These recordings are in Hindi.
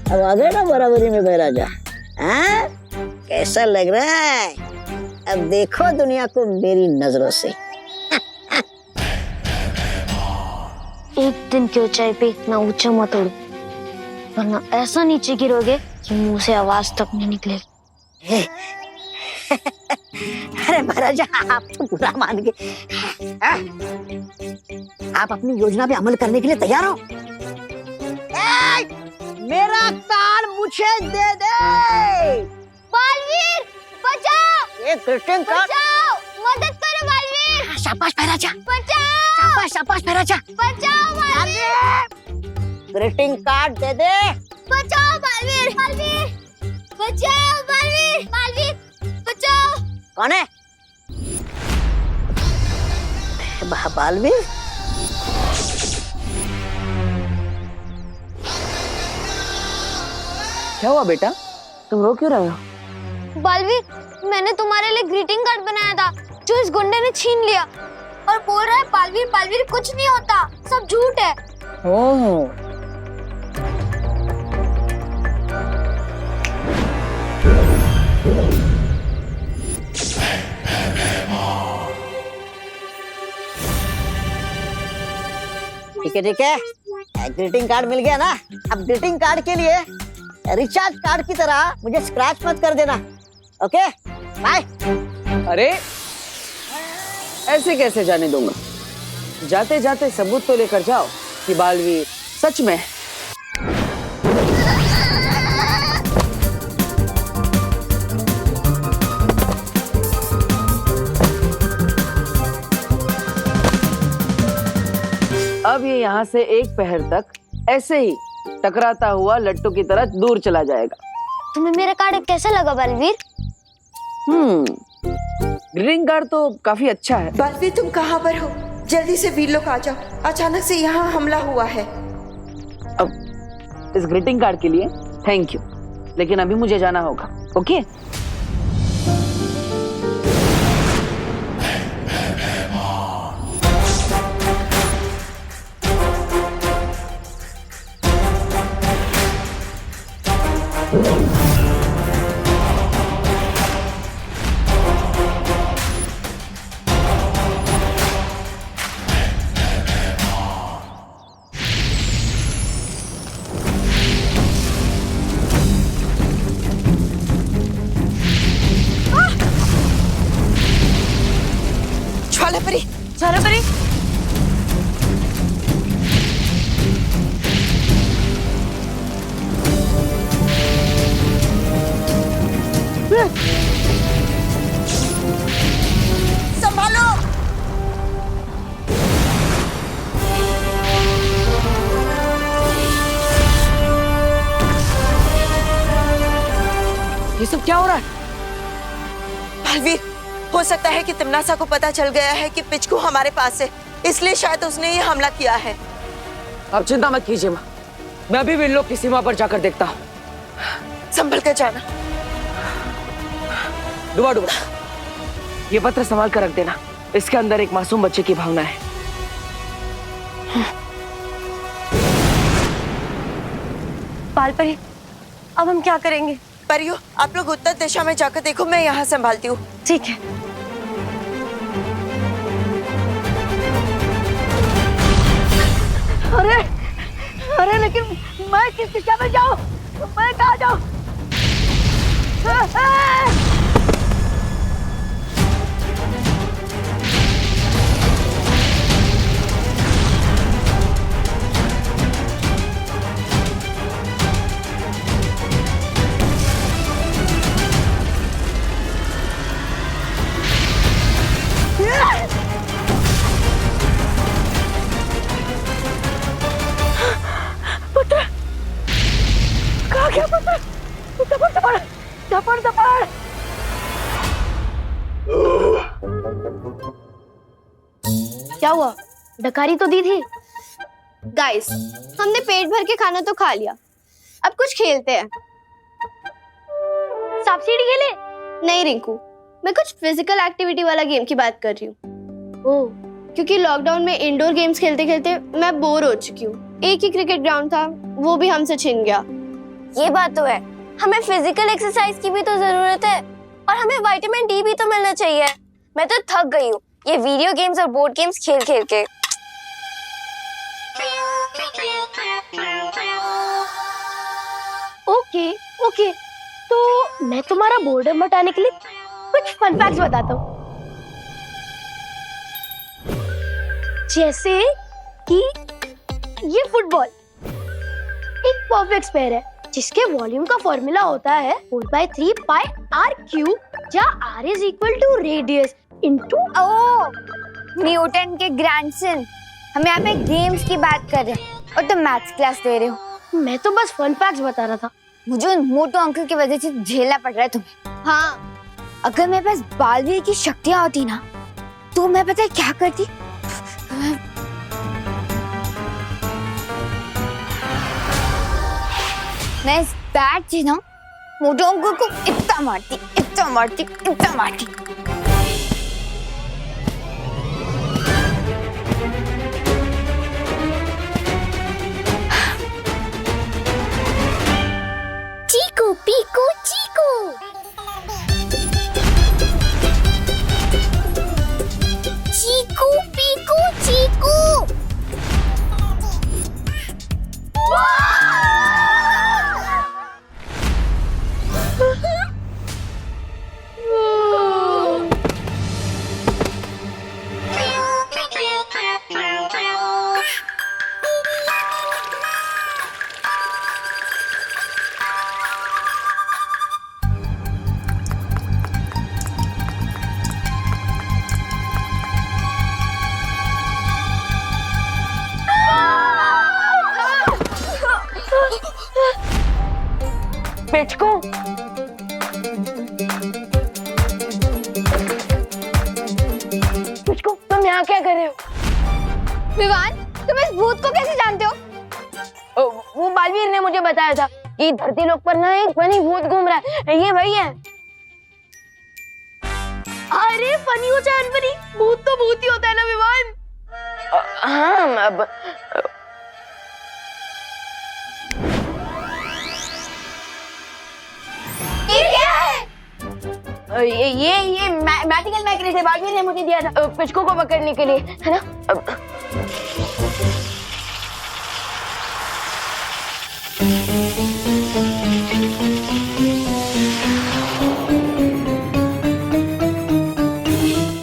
अब आ गए ना बराबरी में बहराजा। हाँ, कैसा लग रहा है? अब देखो दुनिया को मेरी नजरों से। एक दिन की ऊंचाई पे इतना ऊंचा मत उड़ो, वरना ऐसा नीचे गिरोगे कि मुंह से आवाज तक नहीं निकलेगी। अरे महाराजा, आप तो बुरा मान गए। आप अपनी योजना पे अमल करने के लिए तैयार हो? मेरा कार्ड मुझे दे दे। बालवीर बचाओ! ये ग्रीटिंग कार्ड। बचाओ! मदद करो बालवीर! शाबाश महाराजा, बचाओ! शाबाश शाबाश महाराजा। बचाओ बालवीर! ग्रीटिंग कार्ड दे दे। बचाओ बालवीर! बालवीर! बचाओ बालवीर! बालवीर! बचाओ! कौन है? बालवीर? क्या हुआ बेटा, तुम रो क्यों रहे हो? बालवीर, मैंने तुम्हारे लिए ग्रीटिंग कार्ड बनाया था जो इस गुंडे ने छीन लिया और बोल रहा है बालवीर बालवीर कुछ नहीं होता, सब झूठ है। ओह, ठीक है, ग्रीटिंग कार्ड मिल गया ना। अब ग्रीटिंग कार्ड के लिए रिचार्ज कार्ड की तरह मुझे स्क्रैच मत कर देना। Okay, bye. अरे ऐसे कैसे जाने दूंगा? जाते जाते सबूत तो लेकर जाओ कि बालवीर सच में। अब ये यहाँ से एक पहर तक ऐसे ही टकराता हुआ लट्टू की तरह दूर चला जाएगा। तुम्हें मेरा कार्ड कैसा लगा बालवीर? ग्रीटिंग कार्ड तो काफी अच्छा है। बालवीर, तुम कहाँ पर हो? जल्दी से वीर लोग आ जाओ, अचानक से यहाँ हमला हुआ है। अब इस ग्रीटिंग कार्ड के लिए थैंक यू, लेकिन अभी मुझे जाना होगा। ओके? ज्वालापरी, ज्वालापरी! संभालो! ये सब क्या हो रहा है? बालवीर, हो सकता है कि तिमनासा को पता चल गया है कि पिचकू हमारे पास है, इसलिए शायद उसने ये हमला किया है। अब चिंता मत कीजिए माँ, मैं अभी भी इन लोग की सीमा पर जाकर देखता हूँ। संभल कर जाना। डुबा डुबा, ये पत्र संभाल कर रख देना, इसके अंदर एक मासूम बच्चे की भावना है। बालपरी, अब हम क्या करेंगे? परियो, आप लोग उत्तर दिशा में जाकर देखो, मैं यहाँ संभालती हूँ। ठीक है। अरे अरे, लेकिन मैं किस दिशा में जाऊं? मैं कहाँ जाऊं? पुत्र, कहाँ गया पुत्र? दपड़ दपड़ दपड़ दपड़। क्या हुआ? डकारी तो दी थी। गाइस, हमने पेट भर के खाना तो खा लिया, अब कुछ खेलते हैं। सांप सीढ़ी खेले? नहीं रिंकू, मैं कुछ फिजिकल एक्टिविटी वाला गेम की बात कर रही हूँ। ओह, क्योंकि लॉकडाउन में इंडोर गेम्स खेलते खेलते मैं बोर हो चुकी हूँ। एक ही क्रिकेट ग्राउंड था, वो भी हमसे छिन गया। ये बात तो है, हमें फिजिकल एक्सरसाइज की भी तो जरूरत है और हमें विटामिन डी भी तो मिलना चाहिए। मैं तो थक गई हूँ ये वीडियो गेम्स और बोर्ड गेम्स खेल खेल के। ओके ओके, तो मैं तुम्हारा बोर्डम हटाने के लिए कुछ फन फैक्ट्स बताता हूँ। जैसे कि ये फुटबॉल एक परफेक्ट स्क्वायर है जिसके वॉल्यूम का फॉर्मूला होता है 4/3 पाई r क्यूब, जहाँ r is equal to radius into. Oh, Newton के ग्रैंडसन। हम यहाँ पे गेम्स की बात कर रहे हैं और तुम मैथ्स क्लास दे रहे हो। मैं तो बस फन फैक्ट्स बता रहा था। मुझे उन मोटू अंकल की वजह से झेलना पड़ रहा है तुम्हें। हाँ, अगर मेरे पास बालवीर की शक्तियां होती ना, तो मैं पता है क्या करती? मैं इस बैट से ना मोटू अंकल को इतना मारती, इतना मारती, इतना मारती। चीकू पीकू चीकू। चीकू पीकू चीकू। पिचकू, पिचकू, तुम यहाँ क्या कर रहे हो? विवान, तुम इस भूत को कैसे जानते हो? वो बालवीर ने मुझे बताया था कि धरती लोक पर ना एक फनी भूत घूम रहा है। ये वही है। अरे फनी हो चाहे अनफनी, भूत तो भूत ही होता है ना विवान। हाँ, अब ये मैजिकल मैकेनिज्म बालवीर ने मुझे दिया था पिचकू को पकड़ने के लिए, है ना?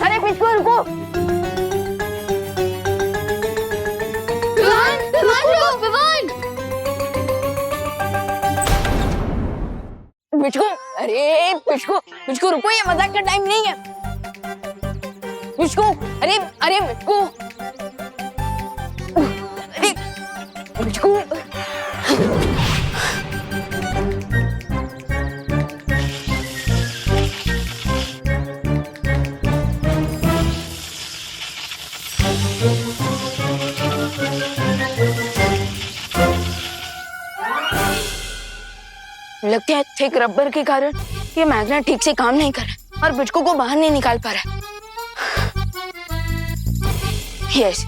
अरे पिचकू रुको। विवान, विवान रुको, विवान। पिचकू, अरे पिचकू, पिचकू रुको, ये मजाक का टाइम नहीं है। पिचकू, अरे अरे पिचकू, अरे पिचकू, लगता है थिक रबर के कारण ये मैग्नेट ठीक से काम नहीं कर रहा और पिचकू को बाहर नहीं निकाल पा रहा। यस,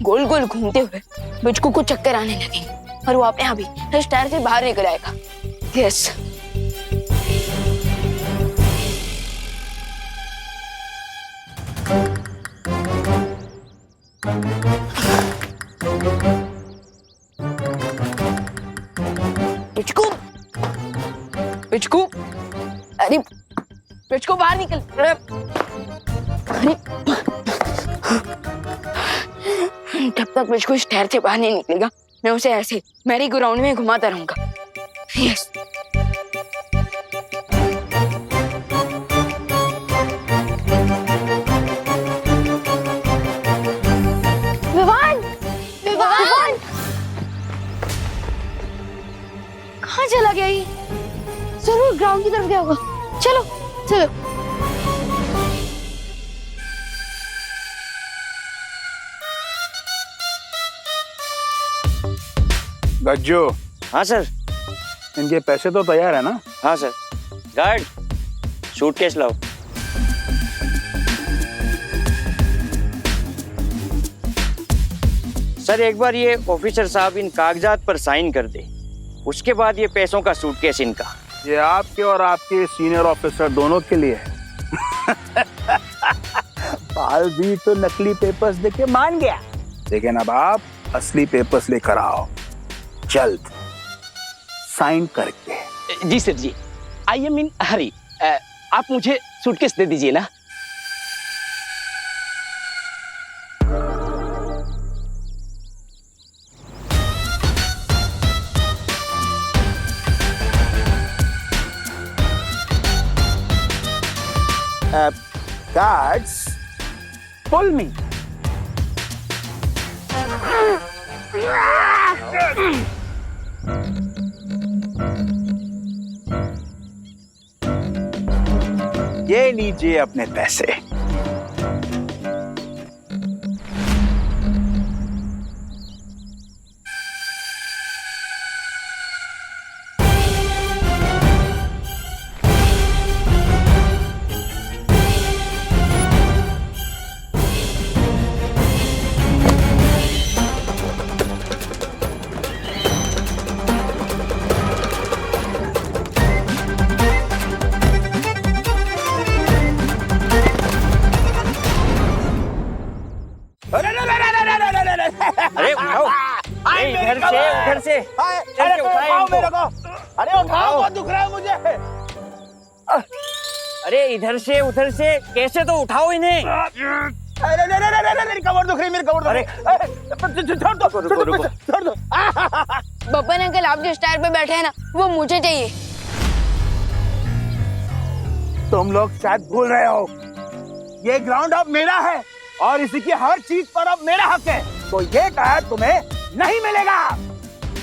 गोल गोल घूमते हुए पिचकू को चक्कर आने लगेंगे और वो अपने आप ही इस टायर से बाहर निकल आएगा। यस, पिचकू, पिचकू, अरे पिचकू बाहर निकल। अरे जब तक पिचकू इस टायर से बाहर नहीं निकलेगा, मैं उसे ऐसे मैरी गो राउंड में घुमाता रहूंगा। यस, विवान, विवान, कहाँ चला गया ये? जरूर ग्राउंड की तरफ गया होगा। चलो चलो। गज्जू, हाँ सर। इनके पैसे तो तैयार है ना? हाँ सर। गार्ड, सूटकेस लाओ। सर एक बार ये ऑफिसर साहब इन कागजात पर साइन कर दे, उसके बाद ये पैसों का सूटकेस इनका। ये आपके और आपके सीनियर ऑफिसर दोनों के लिए है। बालवीर तो नकली पेपर्स देके मान गया, लेकिन अब आप असली पेपर्स लेकर आओ जल्द, साइन करके। जी सर जी, आई एम इन हरी। आप मुझे सूटकेस दे दीजिए ना। गार्ड्स, पुल मी। ये लीजिए अपने पैसे। अरे उठाओ, अरे उधर से चल के उठाओ इनको। अरे उठाओ, बहुत दुख रहा है मुझे। अरे इधर से उधर से कैसे तो उठाओ इन्हें। अरे मेरी कमर दुख रही, मेरी कमर दुख रही। छोड़ दो, छोड़ दो। बब्बन अंकल, आप जिस टायर पे बैठे हैं ना, वो मुझे चाहिए। तुम लोग शायद भूल रहे हो, ये ग्राउंड अब मेरा है और इसी की हर चीज पर अब मेरा हक है, तो ये टायर तुम्हें नहीं मिलेगा।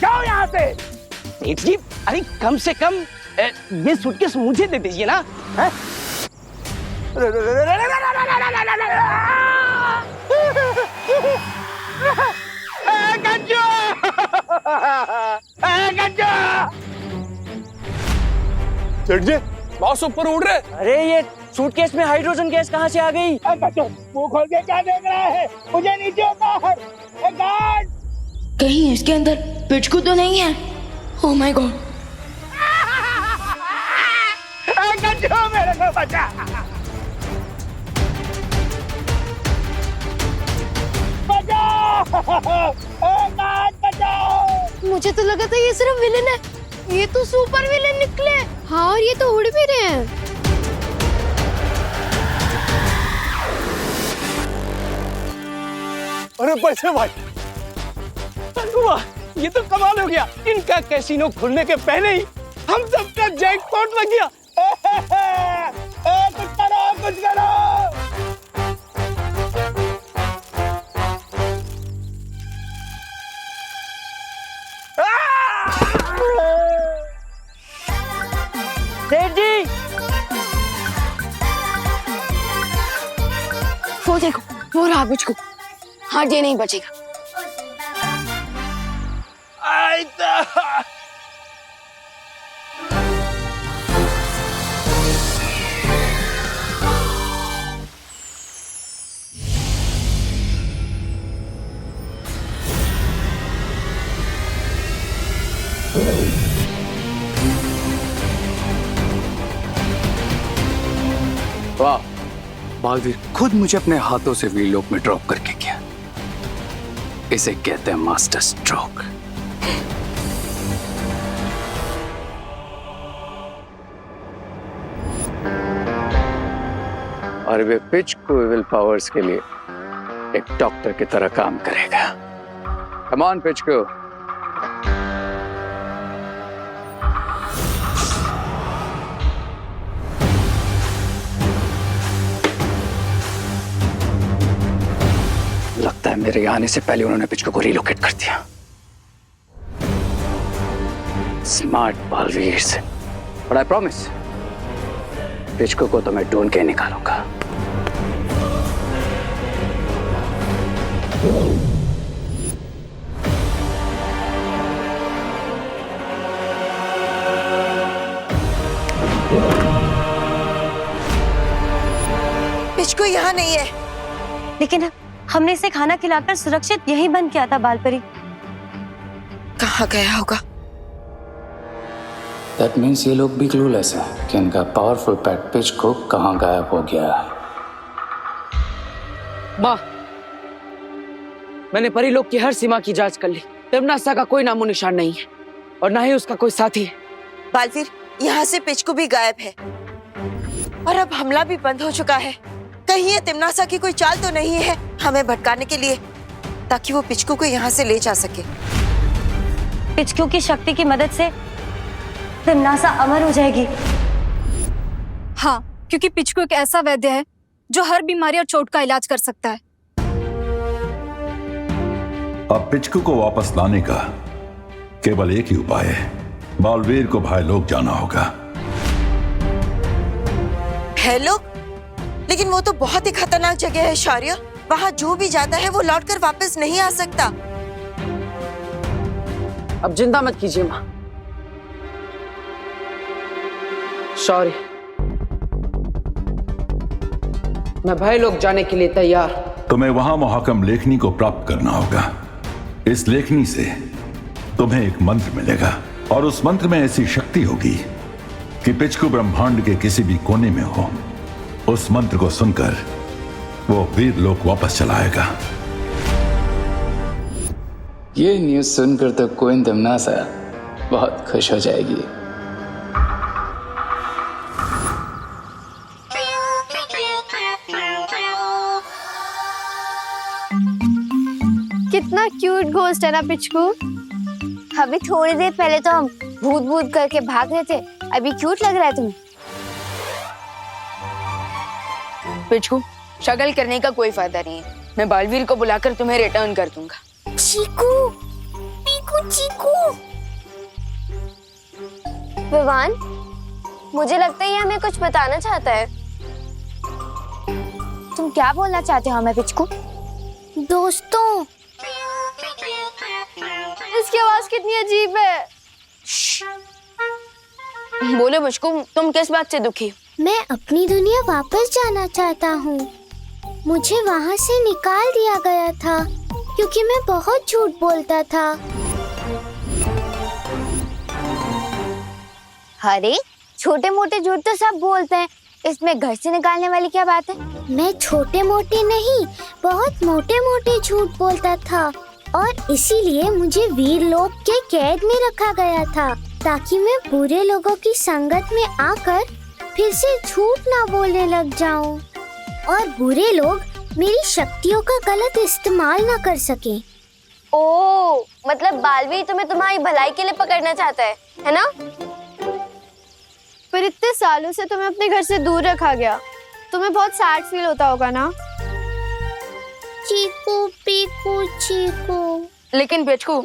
जाओ यहाँ से। सेठ जी, अरे कम से कम ये सूटकेस मुझे दे दीजिए ना। हैं? गज्जू! गज्जू! सेठ जी, बॉस ऊपर उड़ रहे। अरे ये सूटकेस में हाइड्रोजन गैस कहाँ से आ गई? गज्जू, मुंह खोल के क्या देख रहा है? मुझे नीचे उतार। गार्ड! कहीं इसके अंदर पिचकू तो नहीं है? Oh my God. गज्जू, मेरे को बचा। बचाओ! गार्ड, बचाओ! मुझे तो लगा था ये सिर्फ विलेन है, ये तो सुपर विलेन निकले। हाँ, और ये तो उड़ भी रहे हैं। अरे पैसे भाई, वाह, ये तो कमाल हो गया। इनका कैसीनो खुलने के पहले ही हम सबका जैकपॉट लग गया। कुछ करो, कुछ करो। सेठ जी, वो देखो, वो रहा पिचकू। हाँ, ये नहीं बचेगा। वाह, बालवीर खुद मुझे अपने हाथों से व्हीलोक में ड्रॉप करके गया। इसे कहते हैं मास्टर स्ट्रोक। और वे पिच को विल पावर्स के लिए एक डॉक्टर की तरह काम करेगा। कम ऑन पिच को। लगता है मेरे आने से पहले उन्होंने पिचको को रिलोकेट कर दिया। स्मार्ट बालवीर से। बट आई प्रॉमिस, पिचको को तो मैं ढूंढ के निकालूंगा। पिचको यहाँ नहीं है। लेकिन अब हमने इसे खाना खिलाकर सुरक्षित यहीं बंद किया था बालपरी। कहाँ गया होगा? दैट मीन्स ये लोग भी क्लूलेस हैं कि इनका पावरफुल पेट पिचकू कहाँ गायब हो गया है। माँ, मैंने परीलोक की हर सीमा की जांच कर ली। तिम्नासा का कोई नामो निशान नहीं है और ना ही उसका कोई साथी है। बालवीर, यहाँ से पिचकू भी गायब है और अब हमला भी बंद हो चुका है। कहीं ये तिम्नासा की कोई चाल तो नहीं है हमें भटकाने के लिए, ताकि वो पिचकू को यहाँ से ले जा सके। पिचकू की शक्ति की मदद से तिम्नासा अमर हो जाएगी। हाँ, क्योंकि पिचकू एक ऐसा वैद्य है जो हर बीमारी और चोट का इलाज कर सकता है। अब पिचकू को वापस लाने का केवल एक ही उपाय है, बालवीर को भाईलोक जाना होगा। भाईलोक? लेकिन वो तो बहुत ही खतरनाक जगह है शौर्य। वहाँ जो भी जाता है वो लौटकर वापस नहीं आ सकता। अब चिंता मत कीजिए माँ। शौर्य, मैं भाईलोक जाने के लिए तैयार। तुम्हें वहां मुहकम लेखनी को प्राप्त करना होगा। इस लेखनी से तुम्हें एक मंत्र मिलेगा और उस मंत्र में ऐसी शक्ति होगी कि पिचकू ब्रह्मांड के किसी भी कोने में हो, उस मंत्र को सुनकर वो वीर लोक वापस चला आएगा। ये न्यूज सुनकर तो क्वीन तिम्नासा बहुत खुश हो जाएगी। कितना क्यूट घोस्ट है ना पिचकू। अभी थोड़ी देर पहले तो हम भूत भूत करके भाग रहे थे, अभी क्यूट लग रहा है तुम्हें। पिचकू, शगल करने का कोई फायदा नहीं है। मैं बालवीर को बुलाकर तुम्हें रिटर्न कर दूंगा। चीकू, पीकू, चीकू। विवान, मुझे लगता है ये हमें कुछ बताना चाहता है। तुम क्या बोलना चाहते हो हमें पिचकू? दोस्तों। इसकी आवाज कितनी अजीब है। बोलो पिचकू, तुम किस बात से दुखी हो? मैं अपनी दुनिया वापस जाना चाहता हूँ। मुझे वहाँ से निकाल दिया गया था क्योंकि मैं बहुत झूठ बोलता था। अरे छोटे मोटे झूठ तो सब बोलते हैं, इसमें घर से निकालने वाली क्या बात है? मैं छोटे मोटे नहीं, बहुत मोटे मोटे झूठ बोलता था और इसीलिए मुझे वीर लोक के कैद में रखा गया था, ताकि मैं बुरे लोगों की संगत में आकर फिर से झूठ ना बोलने लग जाऊं और बुरे लोग मेरी शक्तियों का गलत इस्तेमाल ना कर सके। ओ, मतलब बालवीर तुम्हें तुम्हारी भलाई के लिए पकड़ना चाहता है ना? पर इतने सालों से तुम्हें अपने घर से दूर रखा गया, तुम्हें बहुत सैड फील होता होगा ना? चीकू, पीकू, चीकू। लेकिन पिचकू,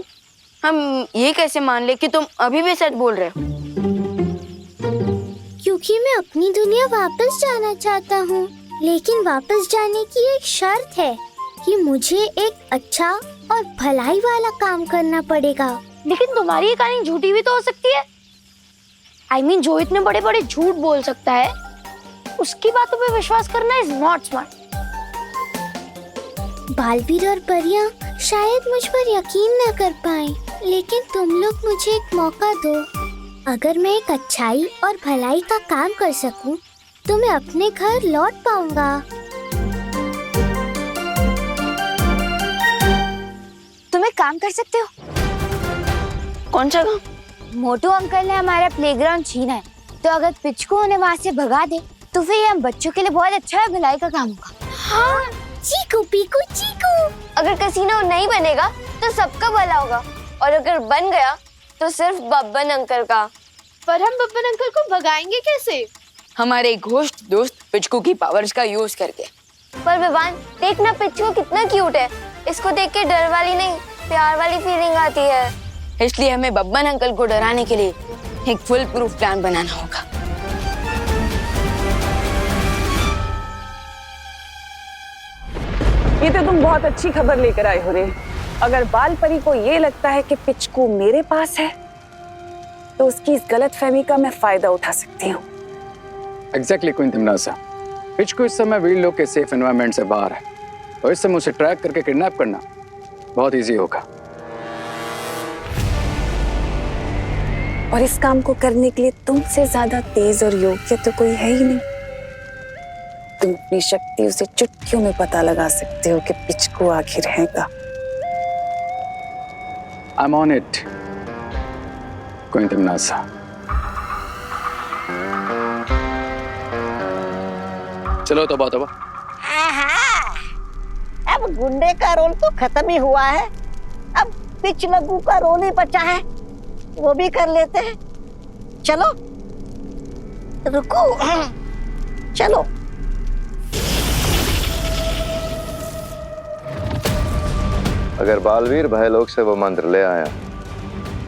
हम ये कैसे मान ले कि तुम अभी भी सच बोल रहे हो? क्योंकि मैं अपनी दुनिया वापस जाना चाहता हूँ, लेकिन वापस जाने की एक शर्त है कि मुझे एक अच्छा और भलाई वाला काम करना पड़ेगा। लेकिन तुम्हारी ये कहानी झूठी भी तो हो सकती है। I mean, जो इतने बड़े बड़े झूठ बोल सकता है, उसकी बातों पे विश्वास करना इज नॉट स्मार्ट। बालवीर और परियां शायद मुझ पर यकीन न कर पाए, लेकिन तुम लोग मुझे एक मौका दो। अगर मैं एक अच्छाई और भलाई का काम कर सकूं, तो मैं अपने घर लौट पाऊंगा। तुम एक काम कर सकते हो। कौन सा काम? मोटू अंकल ने हमारा प्लेग्राउंड छीना है, तो अगर पिचकू उन्हें वहाँ से भगा दे तो फिर ये हम बच्चों के लिए बहुत अच्छा है, भलाई का काम होगा। हाँ, चीकू पीकू चीकू। अगर कैसीनो नहीं बनेगा तो सबका भला होगा, और अगर बन गया तो सिर्फ बब्बन अंकल का। पर हम बब्बन अंकल को भगाएंगे कैसे? हमारे घोस्ट दोस्त पिचकू की पावर्स का यूज करके। पर विवान, देखना पिचकू कितना क्यूट है। इसको देख के डर वाली नहीं, प्यार वाली फीलिंग आती है। इसलिए हमें बब्बन अंकल को डराने के लिए एक फुल प्रूफ प्लान बनाना होगा। ये तो तुम बहुत अच्छी खबर लेकर आए हो रे। अगर बालपरी को ये लगता है कि पिचकू मेरे पास है, तो उसकी इस गलतफहमी का मैं फायदा उठा सकती हूँ। एग्जैक्टली क्वीन तिम्नासा, पिचकू इस समय वीर लोक के सेफ एनवायरनमेंट से बाहर है और इससे मुझे ट्रैक करके किडनैप करना बहुत इजी होगा। और इस काम को करने के लिए तुमसे ज्यादा तेज और योग्य तो कोई है ही नहीं। तुम अपनी शक्तियों से चुटकियों में पता लगा सकते हो कि पिचकू आखिर है कहाँ। I'm on it, Queen Timnasa. चलो तौबा तौबा। अब गुंडे का रोल तो खत्म ही हुआ है, अब पिच लगू का रोल ही बचा है, वो भी कर लेते हैं। चलो रुको, चलो। अगर बालवीर भयलोक से वो मंत्र ले आया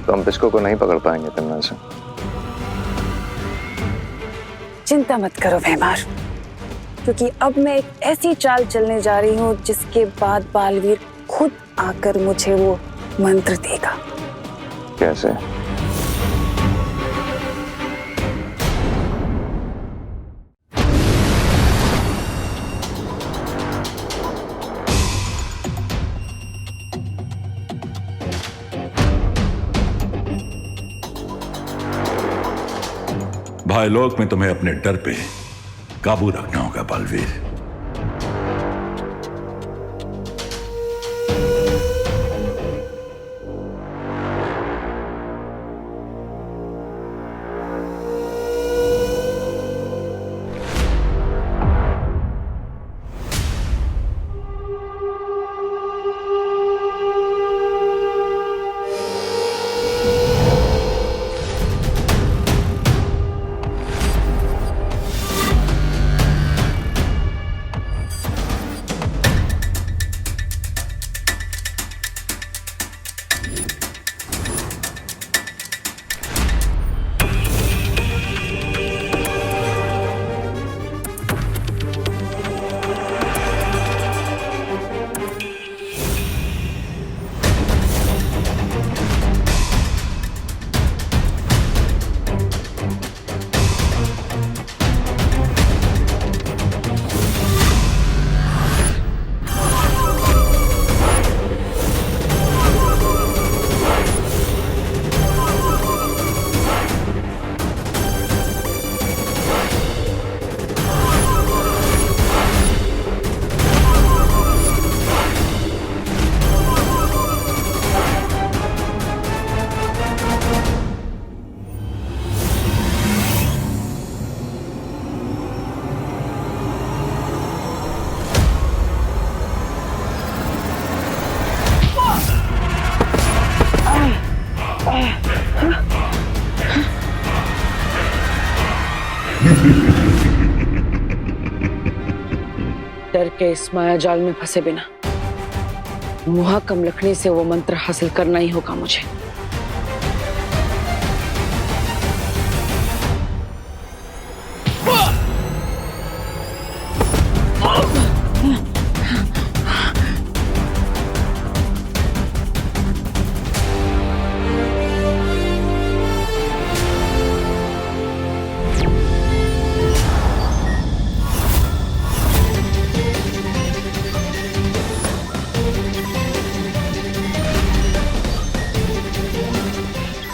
तो हम पिचकू को नहीं पकड़ पाएंगे तिम्नासा। चिंता मत करो भैमार, क्योंकि अब मैं एक ऐसी चाल चलने जा रही हूँ जिसके बाद बालवीर खुद आकर मुझे वो मंत्र देगा। कैसे? भाईलोक में तुम्हें अपने डर पे काबू रखना होगा बालवीर। डर के इस माया जाल में फंसे बिना मुहा कम लखनी से वो मंत्र हासिल करना ही होगा मुझे।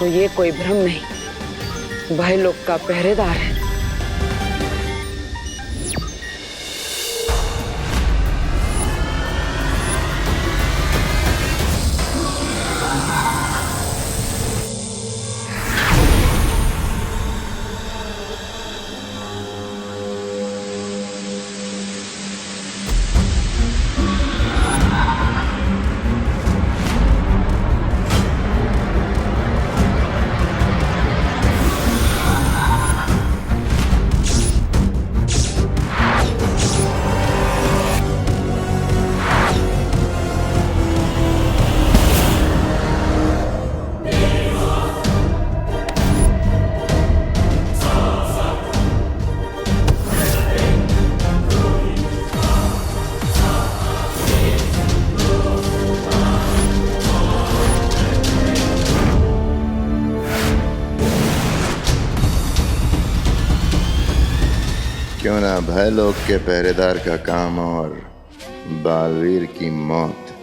तो ये कोई भ्रम नहीं, भाईलोक का पहरेदार है। क्यों ना भयलोक के पहरेदार का काम और बालवीर की मौत,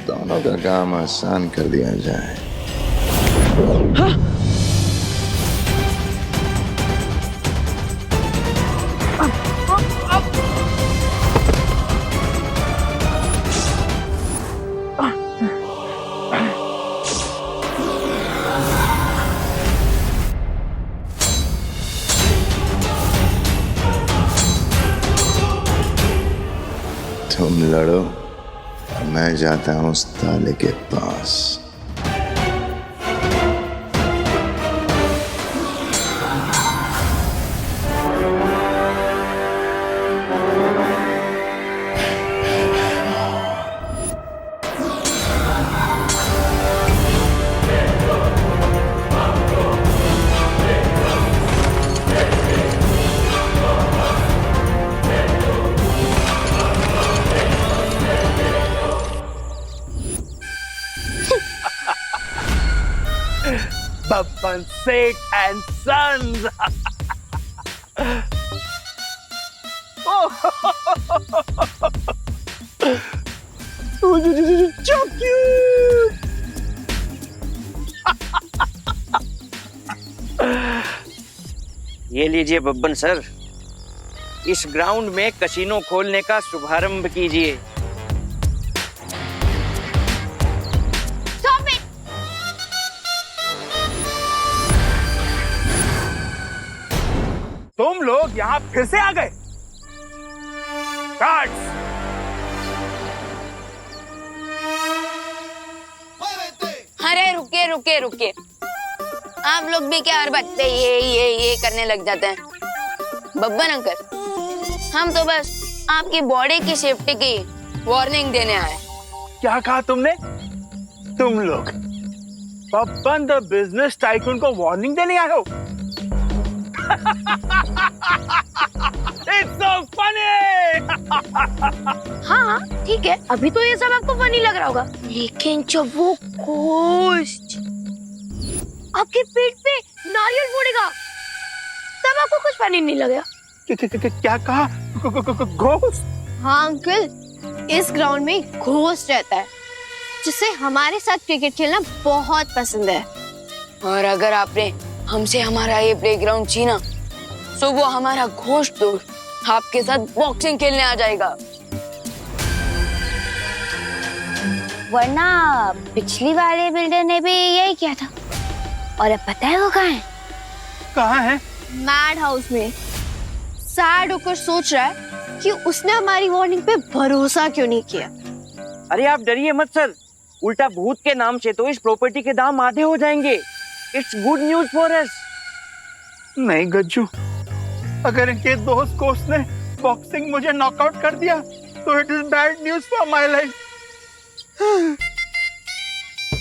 दोनों का काम आसान कर दिया जाए। तुम लड़ो, मैं जाता हूं उस ताले के पास। Babban Seth and Sons. So cute. ये लीजिए बब्बन सर, इस ग्राउंड में कसिनो खोलने का शुभारंभ कीजिए। तुम लोग यहाँ फिर से आ गए? गार्ड्स! अरे रुके रुके रुके, आप लोग भी क्या हर बात पे ये करने लग जाते हैं। बब्बन अंकल, हम तो बस आपकी बॉडी की सेफ्टी की वार्निंग देने आए। क्या कहा तुमने? तुम लोग बब्बन द बिजनेस टाइकून को वार्निंग देने आए हो? It's so funny! हाँ ठीक है, अभी तो ये सब आपको फनी लग रहा होगा, लेकिन जब वो घोस्ट आपके पेट पे नारियल फोड़ेगा तब आपको कुछ फनी नहीं लगेगा। क्या कहा? घोस्ट? हाँ अंकल, इस ग्राउंड में घोस्ट रहता है जिसे हमारे साथ क्रिकेट खेलना बहुत पसंद है। और अगर आपने हमसे हमारा ये प्लेग्राउंड छीना तो वो हमारा घोस्ट दोस्त आपके साथ बॉक्सिंग खेलने आ जाएगा। वरना पिछली वाले बिल्डर ने भी यही किया था। और अब पता है वो कहाँ है? कहाँ है? मैड हाउस में। सैड होकर सोच रहा है कि उसने हमारी वार्निंग पे भरोसा क्यों नहीं किया। अरे आप डरिए मत सर, उल्टा भूत के नाम से तो इस प्रॉपर्टी के दाम आधे हो जाएंगे। It's good news for us. नहीं गज्जू, अगर इनके दोस्त कोच ने बॉक्सिंग मुझे नॉकआउट कर दिया तो it is bad news for my life.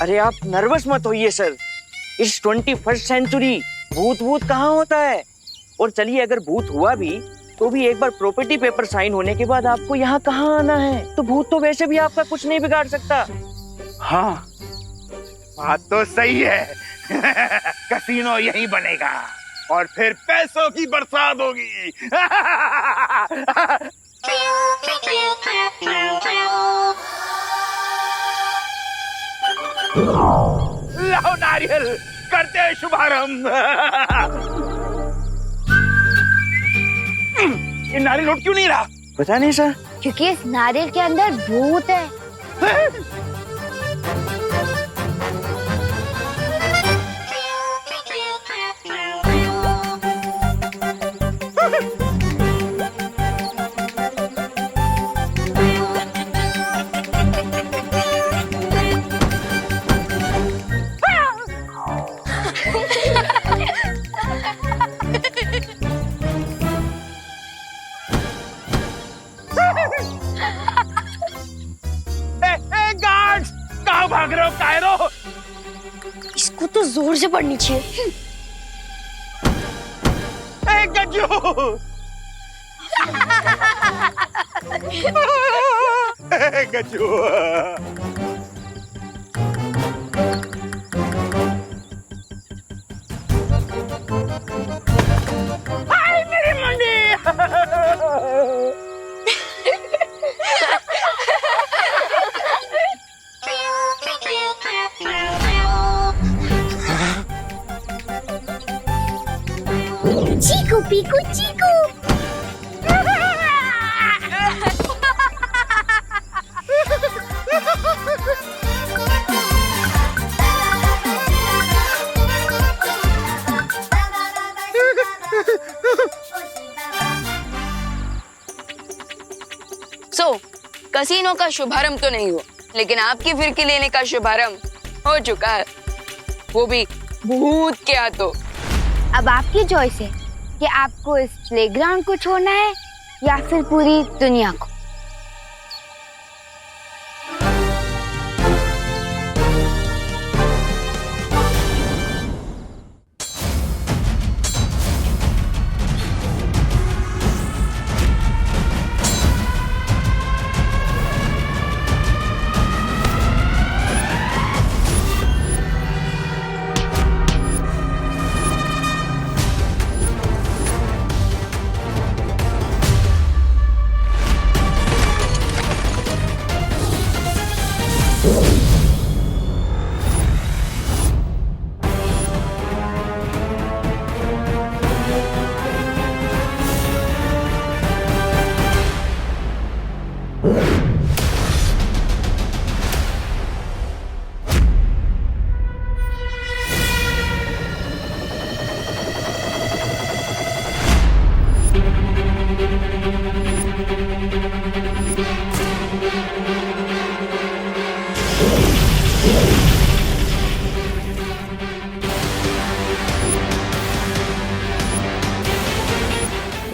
अरे आप नर्वस मत होइए सर, इस 21st सेंचुरी भूत कहाँ होता है। और चलिए, अगर भूत हुआ भी तो भी एक बार प्रॉपर्टी पेपर साइन होने के बाद आपको यहाँ कहाँ आना है। तो भूत तो वैसे भी आपका कुछ नहीं बिगाड़ सकता। हाँ, बात तो सही है। कसिनो यहीं बनेगा और फिर पैसों की बरसात होगी। लाओ नारियल, करते हैं शुभारंभ। ये नारियल लौट क्यों नहीं रहा? पता नहीं सर। क्योंकि इस नारियल के अंदर भूत है। गार्ड्स, कहाँ भाग रहे हो कायरो? इसको तो जोर से पड़नी चाहिए। गज्जू! गज्जू! हाय मेरी मंडी! पीकू चीकू। कसीनो का शुभारंभ तो नहीं हुआ, लेकिन आपकी फिरकी लेने का शुभारंभ हो चुका है, वो भी भूत के हाथों। अब आपकी चॉइस है कि आपको इस प्लेग्राउंड को छोड़ना है या फिर पूरी दुनिया को।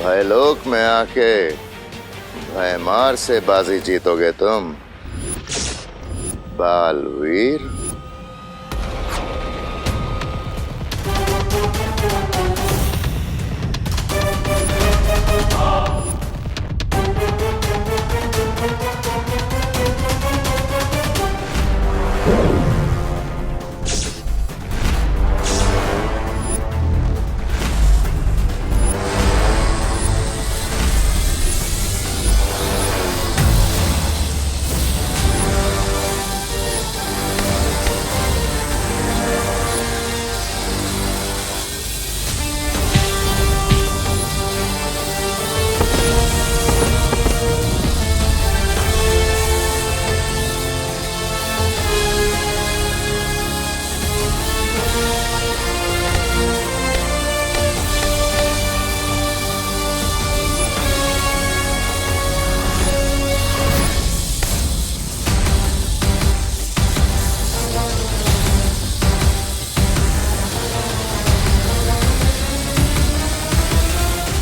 भयलोक में आके भयमार से बाजी जीतोगे तुम बालवीर।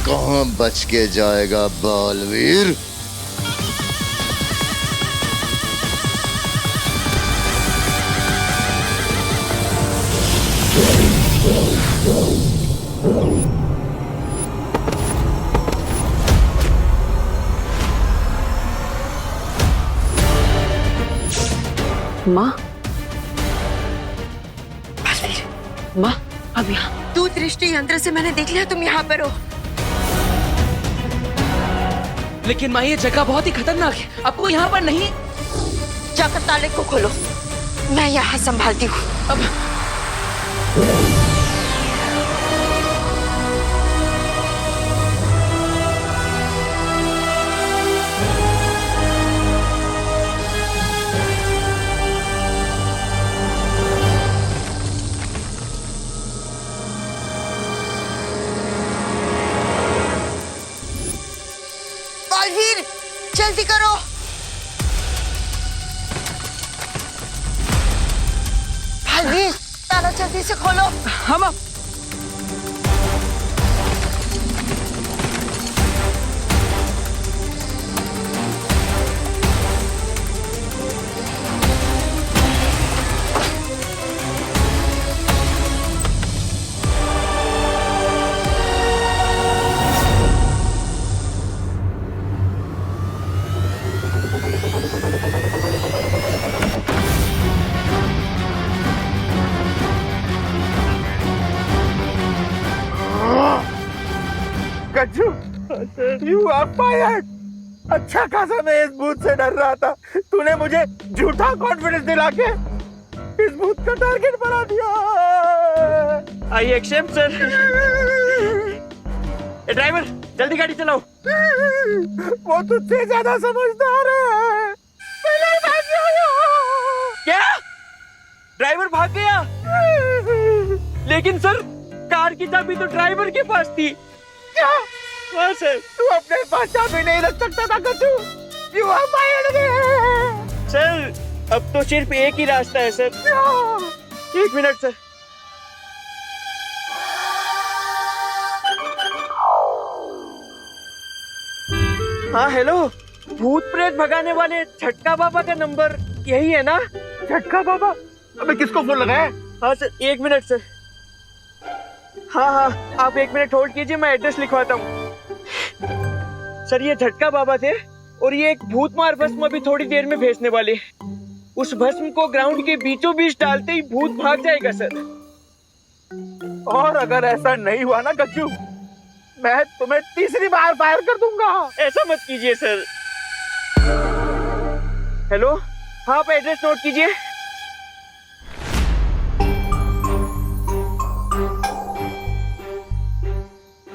कहाँ बच के जाएगा बालवीर। माँ, माँ, अब यहाँ। तू दृष्टि यंत्र से मैंने देख लिया तुम यहाँ पर हो। लेकिन माँ, ये जगह बहुत ही खतरनाक है, आपको यहाँ पर नहीं। जाकर ताले को खोलो, मैं यहाँ संभालती हूँ। अब बालवीर, जल्दी करो। बालवीर, ताला जल्दी से खोलो। हम गज्जू, you are fired। अच्छा खासा मैं इस भूत से डर रहा था, तूने मुझे झूठा कॉन्फिडेंस दिला के इस भूत का टारगेट बना दिया। I accept sir. ड्राइवर जल्दी गाड़ी चलाओ। वो तुझसे ज्यादा समझदार है। क्या ड्राइवर भाग गया? लेकिन सर कार की चाबी तो ड्राइवर के पास थी। क्या? हाँ सर। तू अपने पास चाबी नहीं रख सकता था कचू। You are fired। सर अब तो सिर्फ एक ही रास्ता है सर। 1 minute sir. हाँ हेलो, भूत प्रेत भगाने वाले झटका बाबा का नंबर यही है ना? झटका बाबा? अबे किसको फोन लगाया? हाँ सर 1 मिनट सर। हाँ आप 1 मिनट होल्ड कीजिए, मैं एड्रेस लिखवाता हूँ। सर ये झटका बाबा थे और ये एक भूत मार भस्म अभी थोड़ी देर में भेजने वाले। उस भस्म को ग्राउंड के बीचों बीच डालते ही भूत भाग जाएगा सर। और अगर ऐसा नहीं हुआ ना कच्चू, मैं तुम्हें तीसरी बार फायर कर दूंगा। ऐसा मत कीजिए सर। हेलो, हाँ आप एड्रेस नोट कीजिए।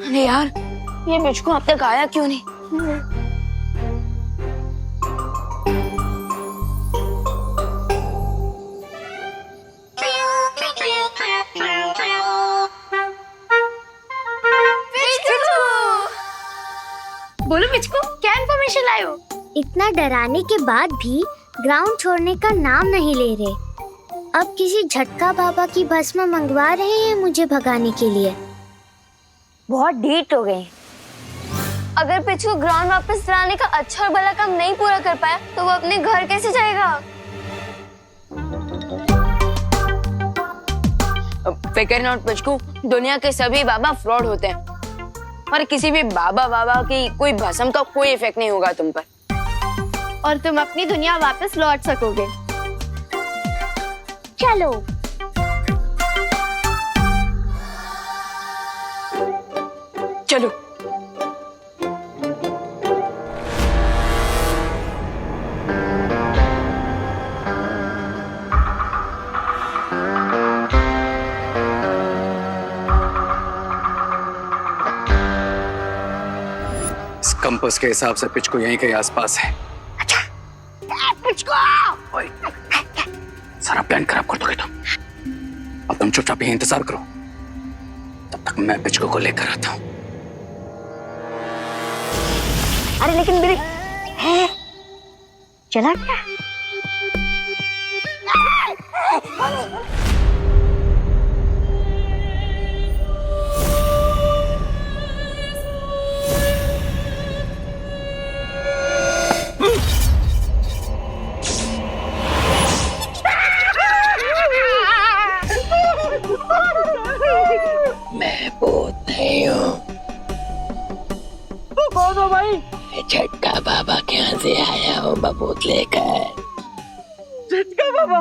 अरे यार, ये पिचकू अब तक आया क्यों नहीं? बोलो पिचकू, क्या इन्फॉर्मेशन लाए हो? इतना डराने के बाद भी ग्राउंड छोड़ने का नाम नहीं ले रहे। अब किसी झटका बाबा की भस्म मंगवा रहे हैं मुझे भगाने के लिए। बहुत ढीठ हो गई। अगर पिचकू ग्राउंड वापस लाने का अच्छा और भला काम नहीं पूरा कर पाया तो वो अपने घर कैसे जाएगा? फिकर नॉट पिचकू, दुनिया के सभी बाबा फ्रॉड होते हैं और किसी भी बाबा की कोई भस्म का कोई इफेक्ट नहीं होगा तुम पर और तुम अपनी दुनिया वापस लौट सकोगे। चलो। चलो। इस कंपास के हिसाब से पिचकू यहीं के आसपास है। ओए, सारा प्लान खराब कर दोगे तुम। अब तुम चुपचाप यहीं इंतजार करो, तब तक मैं पिचकू को लेकर आता हूँ। अरे लेकिन मेरे है चला क्या? मैं भूत नहीं हूँ। कौन हो भाई? झटका बाबा के यहाँ से आया हूँ बबूत लेकर। झटका बाबा?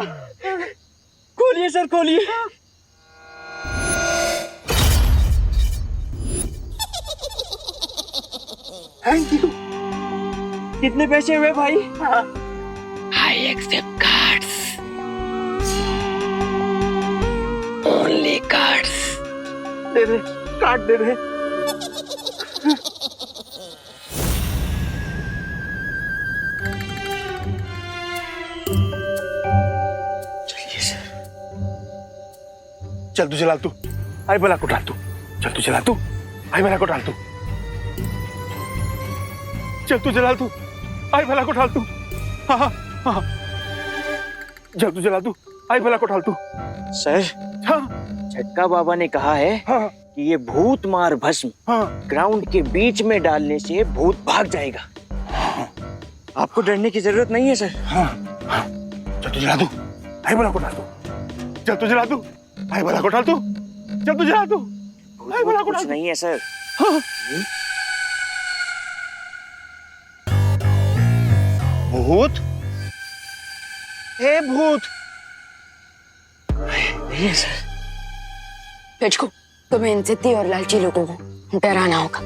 खोलिए सर, खोलिए। Thank you. कितने पैसे हुए भाई? I accept cards, only cards. दे दे, कार्ड दे दे। चलिए सर। चल तू चला, तू आई भला को डाल तू। चल तू चला, तू आई भला को डाल तू। चल तू चला, तू आई भला को डाल तू। हाँ हाँ हाँ, चल तू चला, तू आई भला को डाल तू। सर हाँ झटका बाबा ने कहा है हाँ कि ये भूत मार भस्म हाँ ग्राउंड के बीच में डालने से भूत भाग जाएगा। आपको डरने की जरूरत नहीं है सर। हाँ हाँ, चल तू चला, तू आई भला को डाल तू। चल तू चला, तू आई भला को डाल तू। चल तू चला, तू आई भला को डाल कुछ तू। नहीं है सर। हाँ। भूत? हे भूत? नहीं है सर। पिचकू, तुम्हें इन जिद्दी और लालची लोगों को डराना होगा।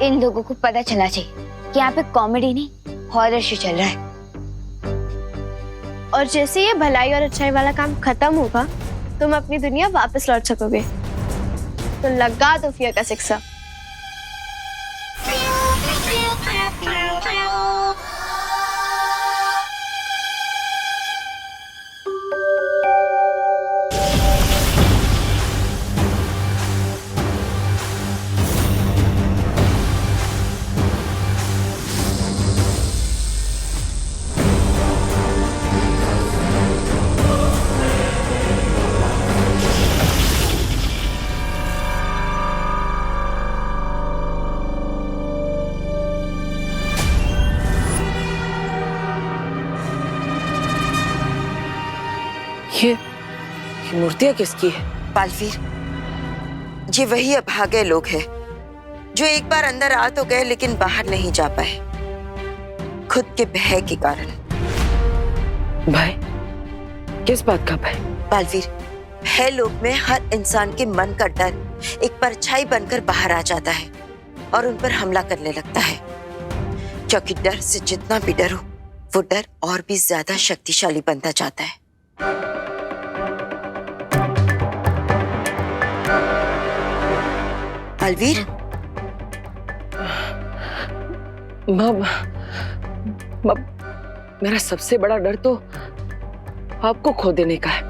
इन लोगों को पता चला चाहिए कि यहाँ पे कॉमेडी नहीं हॉरर शो चल रहा है। और जैसे ये भलाई और अच्छाई वाला काम खत्म होगा तुम अपनी दुनिया वापस लौट सकोगे। तो लगा दो फियर का शिक्षा। ये मूर्तियां किसकी है? बालवीर, ये वही अभागे लोग हैं जो एक बार अंदर आ तो गए लेकिन बाहर नहीं जा पाए, खुद के भय के कारण। भय? किस बात का भय? बालवीर, भय लोग में हर इंसान के मन का डर एक परछाई बनकर बाहर आ जाता है और उन पर हमला करने लगता है, क्योंकि डर से जितना भी डरो वो डर और भी ज्यादा शक्तिशाली बनता जाता है। बालवीर, मेरा सबसे बड़ा डर तो आपको खो देने का है।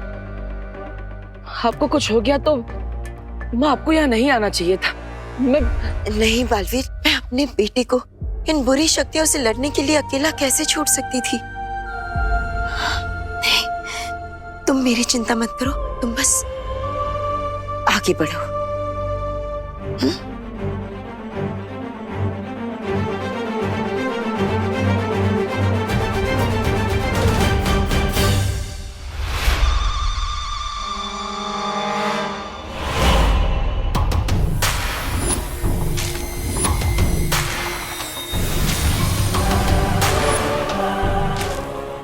आपको कुछ हो गया तो माँ, आपको यहाँ नहीं आना चाहिए था। नहीं बालवीर, मैं अपने बेटे को इन बुरी शक्तियों से लड़ने के लिए अकेला कैसे छोड़ सकती थी? नहीं, तुम मेरी चिंता मत करो, तुम बस आगे बढ़ो।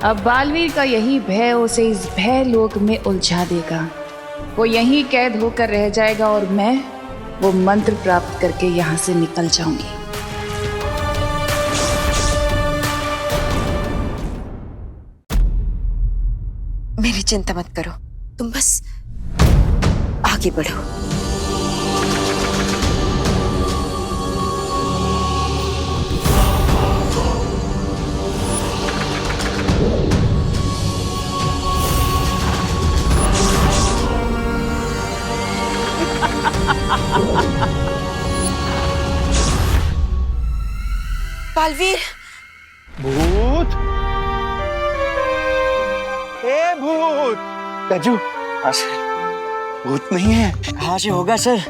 अब बालवीर का यही भय उसे इस भय लोक में उलझा देगा। वो यहीं कैद होकर रह जाएगा और मैं वो मंत्र प्राप्त करके यहाँ से निकल जाऊंगी। मेरी चिंता मत करो, तुम बस आगे बढ़ो। बालवीर, भूत, ए भूत। गजू, हाँ सर, भूत नहीं है। कहाँ से होगा सर?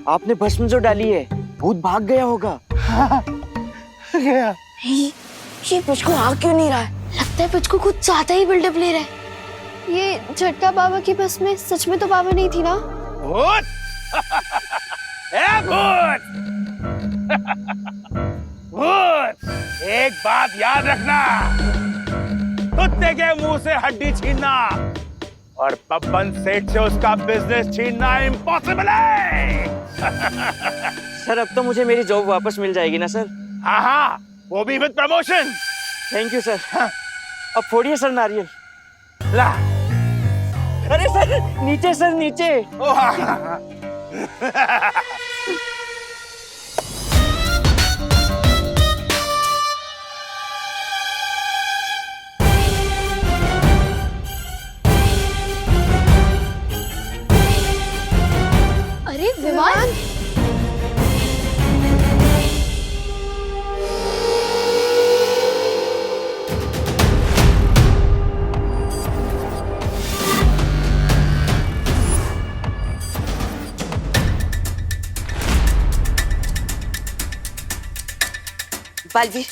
आपने भस्म जो डाली है, भूत भाग गया होगा। हाँ, गया। ये पिचकू आ क्यों नहीं रहा है? लगता है पिचकू कुछ ज्यादा ही बिल्डअप ले रहा है। ये झटका बाबा की बस में सच में तो बाबा नहीं थी ना? भूत, ए भूत, भूत, एक बात याद रखना, कुत्ते के मुंह से हड्डी छीनना और बब्बन सेठ से उसका बिजनेस छीनना इम्पॉसिबल है। सर, अब तो मुझे मेरी जॉब वापस मिल जाएगी ना सर? हाँ हाँ, वो भी with promotion. Thank you sir. अब फोड़िए सर नारियल। ला। अरे सर, नीचे सर, नीचे। अरे विमान, बालवीर,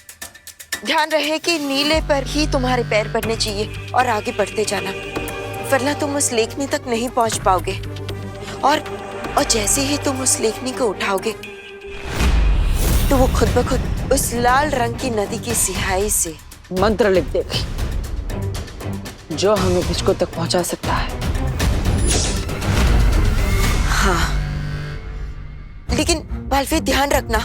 ध्यान रहे कि नीले पर ही तुम्हारे पैर पड़ने चाहिए और आगे बढ़ते जाना, वरना तुम उस लेखनी तक नहीं पहुंच पाओगे। और जैसे ही तुम उस लेखनी को उठाओगे तो वो खुद ब खुद उस लाल रंग की नदी की सिहाई से मंत्र लिख देगी जो हमें पिचको तक पहुंचा सकता है। हाँ, लेकिन बालवीर ध्यान रखना,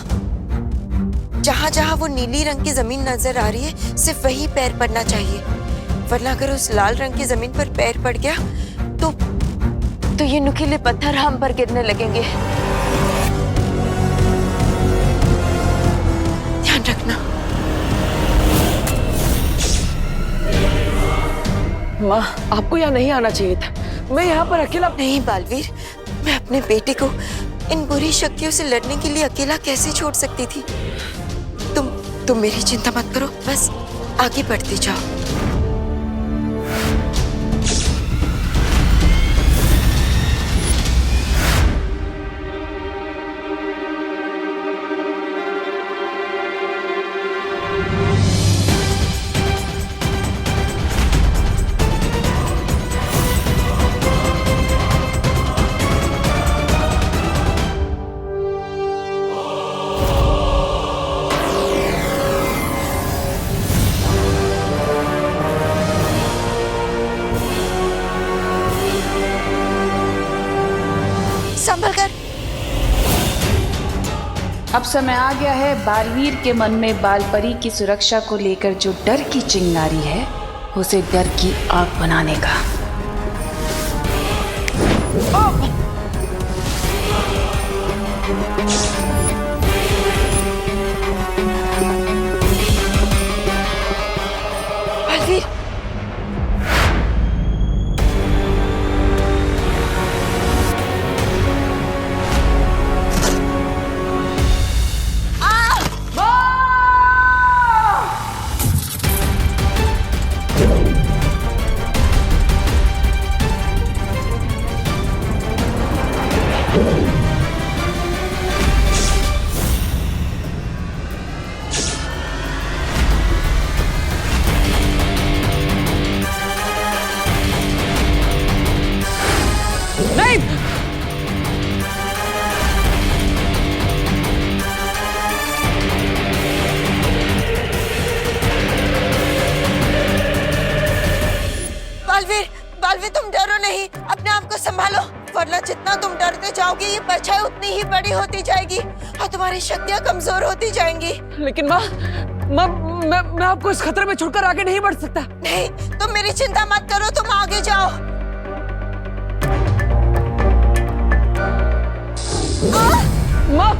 जहां जहां वो नीली रंग की जमीन नजर आ रही है सिर्फ वही पैर पड़ना चाहिए, वरना अगर उस लाल रंग की जमीन पर पैर पड़ गया तो ये नुकीले पत्थर हम पर गिरने लगेंगे। ध्यान रखना। माँ, आपको यहाँ नहीं आना चाहिए था। मैं यहाँ पर अकेला नहीं बालवीर, मैं अपने बेटे को इन बुरी शक्तियों से लड़ने के लिए अकेला कैसे छोड़ सकती थी? तुम मेरी चिंता मत करो, बस आगे बढ़ते जाओ। संभल कर। अब समय आ गया है बालवीर के मन में बालपरी की सुरक्षा को लेकर जो डर की चिंगारी है उसे डर की आग बनाने का। बालवीर, बालवीर, बालवीर, तुम डरो नहीं, अपने आप को संभालो, वरना जितना तुम डरते जाओगे ये परछाई उतनी ही बड़ी होती जाएगी और तुम्हारी शक्तियां कमजोर होती जाएंगी। लेकिन माँ, मैं आपको इस खतरे में छोड़कर आगे नहीं बढ़ सकता। नहीं, तुम मेरी चिंता मत करो, तुम आगे जाओ। माँ,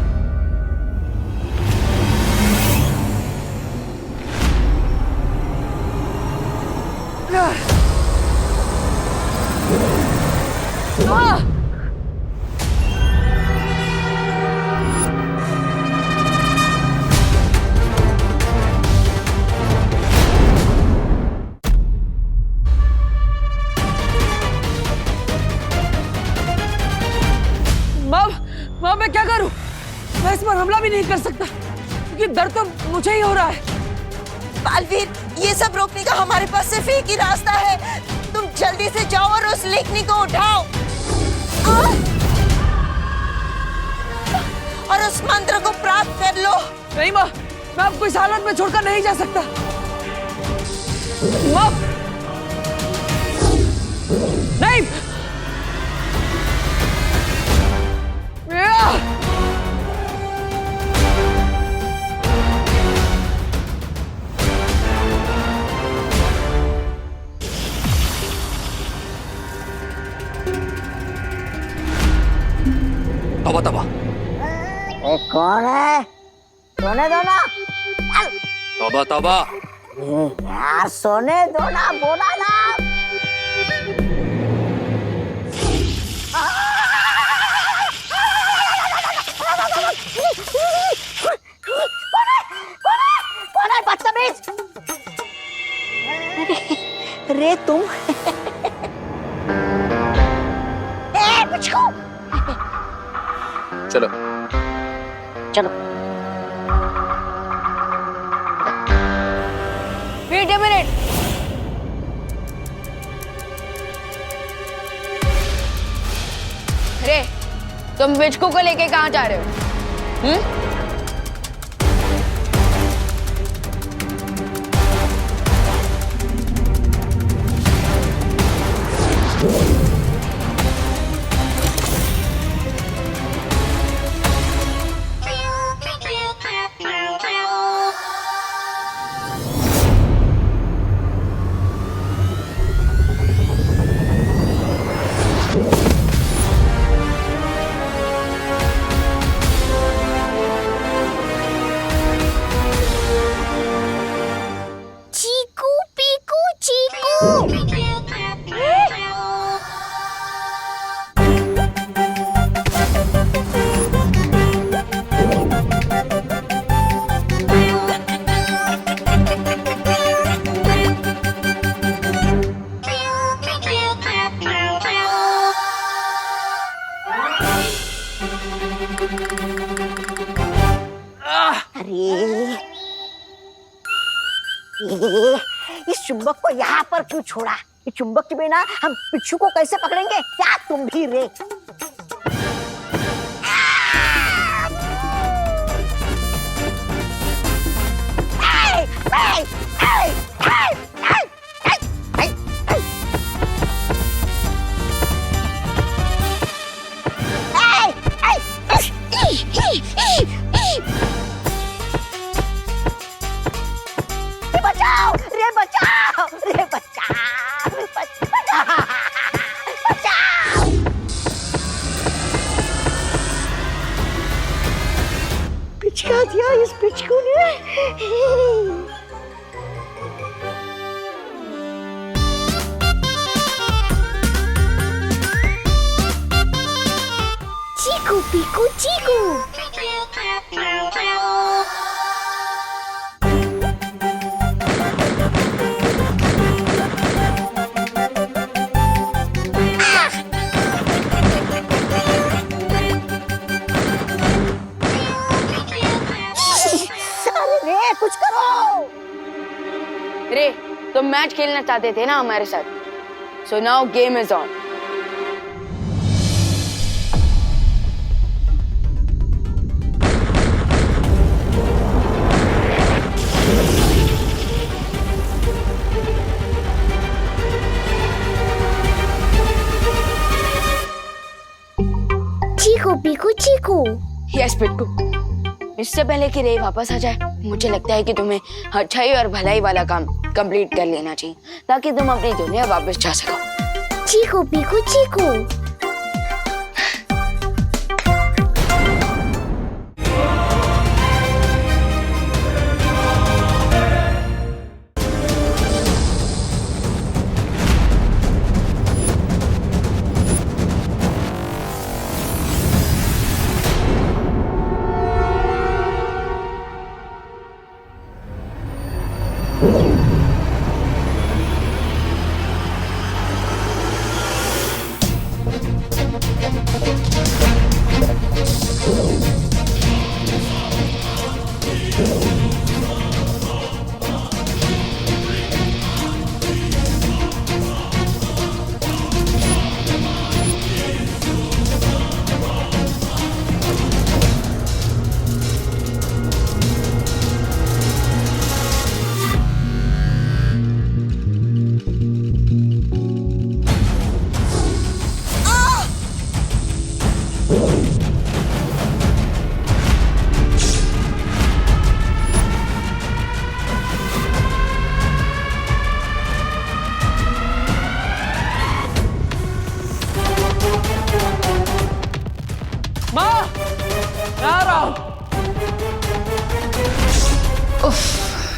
माँ, मैं क्या करूं? मैं इस पर हमला भी नहीं कर सकता क्योंकि दर्द तो मुझे ही हो रहा है। बालवीर, ये सब रोकने का हमारे पास सिर्फ एक ही रास्ता है, तुम जल्दी से जाओ और उस लेखनी को उठाओ और उस मंत्र को प्राप्त कर लो। नहीं माँ, मैं आपको इस हालत में छोड़कर नहीं जा सकता। माँ, नहीं। तबा तबा, कौन है? सोने दो ना। तबा तबा, यार सोने दो ना, बोला ना। कौन है बदतमीज? रे तुम पिचकू, चलो चलो। वेट अ मिनट, अरे तुम पिचकू को लेके कहाँ जा रहे हो? चीकू पीकू चीकू। इस चुंबक को यहाँ पर क्यों छोड़ा? इस चुंबक के बिना हम पिच्छू को कैसे पकड़ेंगे? क्या तुम भी रे? दिया इस पिचकू ने। चीकू पीकू चीकू। रे कुछ करो। रे तुम मैच खेलना चाहते थे ना हमारे साथ, so now game is on. Chiku Piku Chiku. Yes Pittu, इससे पहले कि रे वापस आ जाए, मुझे लगता है कि तुम्हें अच्छाई और भलाई वाला काम कंप्लीट कर लेना चाहिए ताकि तुम अपनी दुनिया वापस जा सको। चीकू पीकू चीकू।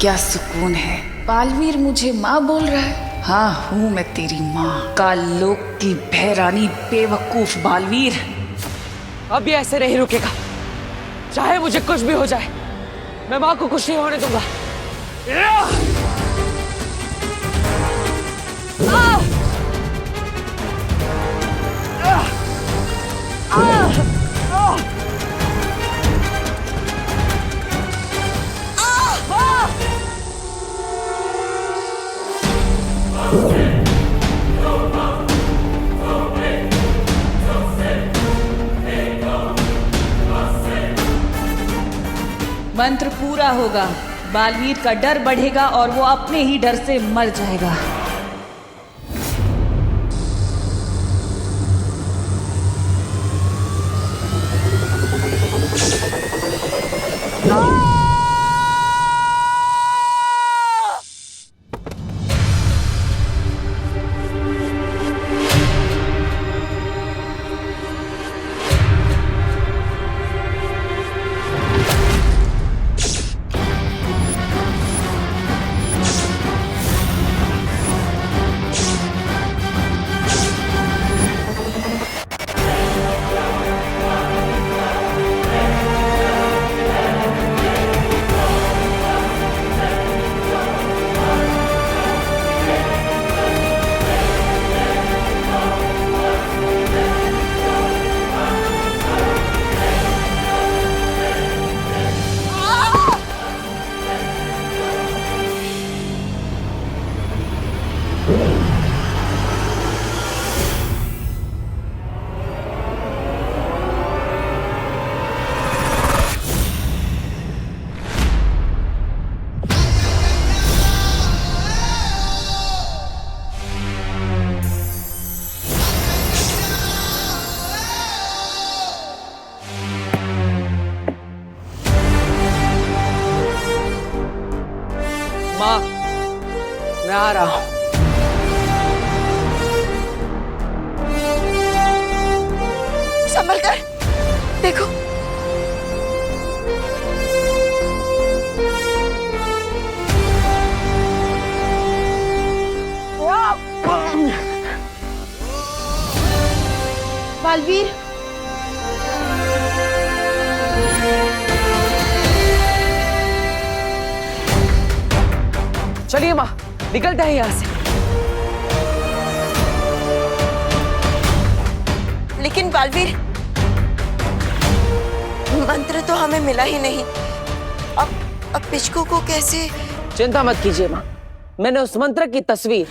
क्या सुकून है। बालवीर मुझे माँ बोल रहा है। हाँ हूँ मैं तेरी माँ, कालोक की भैरानी बेवकूफ बालवीर। अब ये ऐसे नहीं रुकेगा, चाहे मुझे कुछ भी हो जाए, मैं माँ को कुछ नहीं होने दूंगा। मंत्र पूरा होगा, बालवीर का डर बढ़ेगा और वो अपने ही डर से मर जाएगा। माँ, मैं आ रहा हूँ। संभल कर देखो। बालवीर। चलिए माँ, निकलते हैं यहाँ से। लेकिन बालवीर, मंत्र तो हमें मिला ही नहीं। अब पिचकू को कैसे? चिंता मत कीजिए माँ, मैंने उस मंत्र की तस्वीर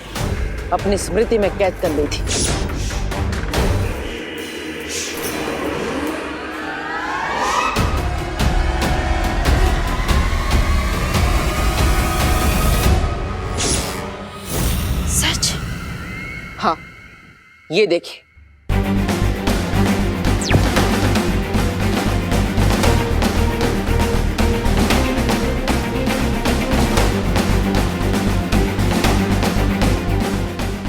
अपनी स्मृति में कैद कर ली थी। सच? हाँ, ये देखिए।